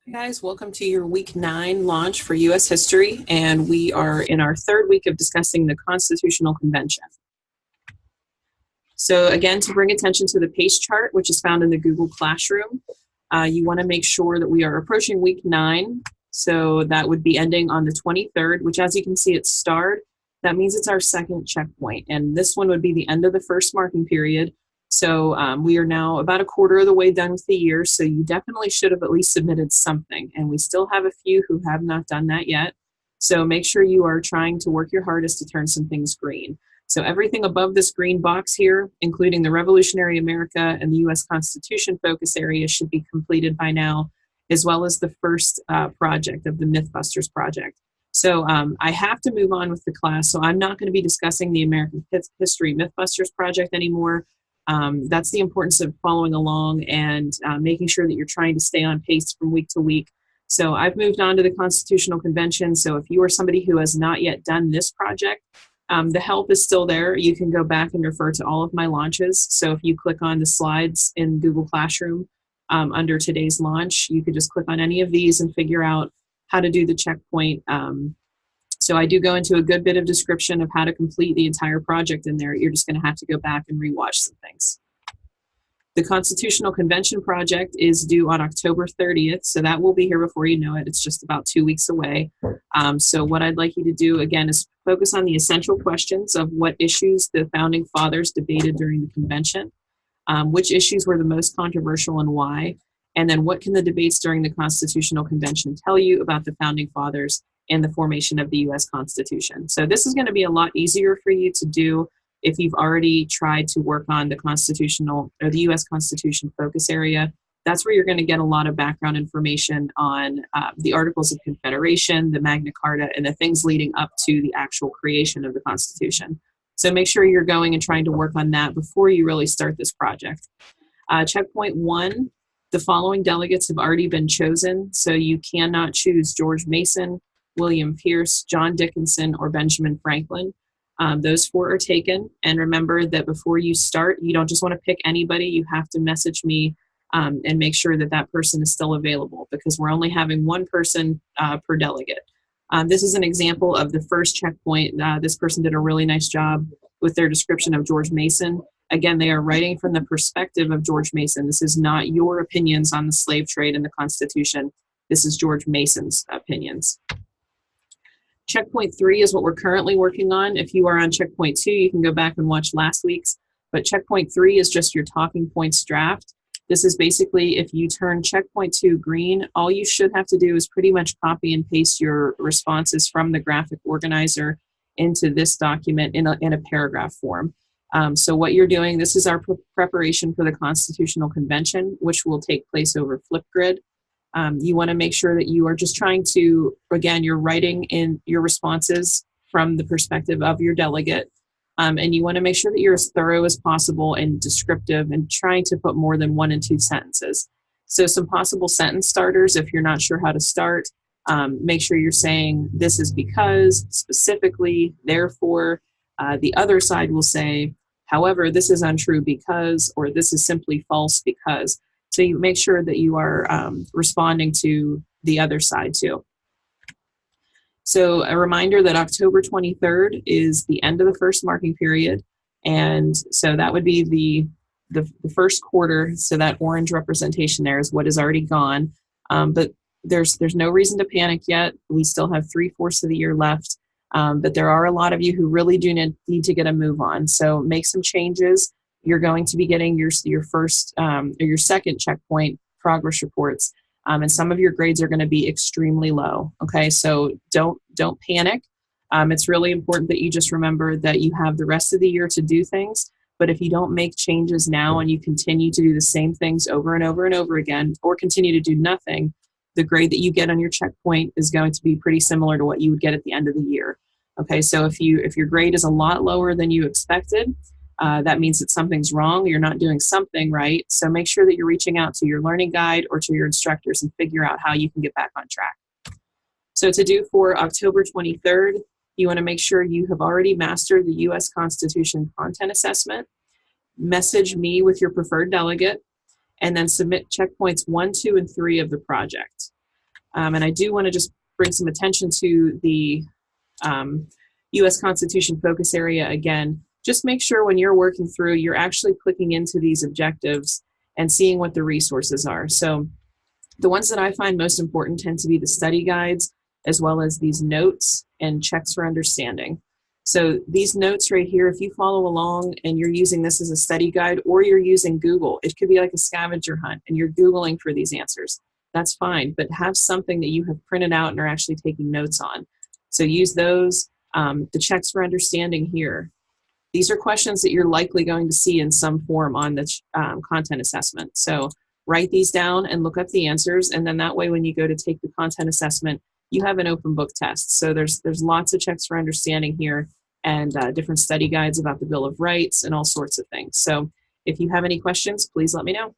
Hi guys, welcome to your week 9 launch for U.S. history, and we are in our third week of discussing the Constitutional Convention. So again, to bring attention to the pace chart, which is found in the Google Classroom, you want to make sure that we are approaching week 9. So that would be ending on the 23rd, which, as you can see, it's starred. That means it's our second checkpoint, and this one would be the end of the first marking period. So we are now about a quarter of the way done with the year, so you definitely should have at least submitted something, and we still have a few who have not done that yet. So make sure you are trying to work your hardest to turn some things green. So everything above this green box here, including the Revolutionary America and the U.S. Constitution focus area, should be completed by now, as well as the first project of the Mythbusters project. So I have to move on with the class, so I'm not going to be discussing the American History Mythbusters project anymore. That's the importance of following along and making sure that you're trying to stay on pace from week to week. So I've moved on to the Constitutional Convention, so if you are somebody who has not yet done this project, the help is still there. You can go back and refer to all of my launches. So if you click on the slides in Google Classroom under today's launch, you could just click on any of these and figure out how to do the checkpoint. So I do go into a good bit of description of how to complete the entire project in there. You're just going to have to go back and rewatch some things. The Constitutional Convention project is due on October 30th, so that will be here before you know it. It's just about 2 weeks away. So what I'd like you to do, again, is focus on the essential questions of what issues the Founding Fathers debated during the convention, which issues were the most controversial and why, and then what can the debates during the Constitutional Convention tell you about the Founding Fathers and the formation of the U.S. Constitution. So this is going to be a lot easier for you to do if you've already tried to work on the constitutional or the U.S. Constitution focus area. That's where you're going to get a lot of background information on the Articles of Confederation, the Magna Carta, and the things leading up to the actual creation of the Constitution. So make sure you're going and trying to work on that before you really start this project. Checkpoint 1, the following delegates have already been chosen, so you cannot choose George Mason, William Pierce, John Dickinson, or Benjamin Franklin. Those 4 are taken. And remember that before you start, you don't just want to pick anybody. You have to message me and make sure that that person is still available, because we're only having one person per delegate. This is an example of the first checkpoint. This person did a really nice job with their description of George Mason. Again, they are writing from the perspective of George Mason. This is not your opinions on the slave trade and the Constitution. This is George Mason's opinions. Checkpoint 3 is what we're currently working on. If you are on checkpoint 2, you can go back and watch last week's. But checkpoint 3 is just your talking points draft. This is basically, if you turn checkpoint 2 green, all you should have to do is pretty much copy and paste your responses from the graphic organizer into this document in a paragraph form. So what you're doing, this is our preparation for the Constitutional Convention, which will take place over Flipgrid. You want to make sure that you are just trying to, again, you're writing in your responses from the perspective of your delegate. And you want to make sure that you're as thorough as possible and descriptive and trying to put more than 1 and 2 sentences. So some possible sentence starters, if you're not sure how to start, make sure you're saying this is because, specifically, therefore. The other side will say, however, this is untrue because, or this is simply false because. So you make sure that you are responding to the other side too. So a reminder that October 23rd is the end of the first marking period. And so that would be the first quarter. So that orange representation there is what is already gone. But there's no reason to panic yet. We still have 3/4 of the year left. But there are a lot of you who really do need to get a move on. So make some changes. You're going to be getting your first or your second checkpoint progress reports, and some of your grades are going to be extremely low. Okay, so don't panic. It's really important that you just remember that you have the rest of the year to do things. But if you don't make changes now and you continue to do the same things over and over and over again, or continue to do nothing, the grade that you get on your checkpoint is going to be pretty similar to what you would get at the end of the year. Okay, so if your grade is a lot lower than you expected, that means that something's wrong. You're not doing something right. So make sure that you're reaching out to your learning guide or to your instructors and figure out how you can get back on track. So to do for October 23rd, you want to make sure you have already mastered the U.S. Constitution content assessment. Message me with your preferred delegate, and then submit checkpoints 1, 2, and 3 of the project. And I do want to just bring some attention to the U.S. Constitution focus area again. Just make sure when you're working through, you're actually clicking into these objectives and seeing what the resources are. So the ones that I find most important tend to be the study guides, as well as these notes and checks for understanding. So these notes right here, if you follow along and you're using this as a study guide, or you're using Google, it could be like a scavenger hunt and you're Googling for these answers. That's fine, but have something that you have printed out and are actually taking notes on. So use those. The checks for understanding here. These are questions that you're likely going to see in some form on the content assessment. So write these down and look up the answers, and then that way when you go to take the content assessment, you have an open book test. So there's lots of checks for understanding here, and different study guides about the Bill of Rights and all sorts of things. So if you have any questions, please let me know.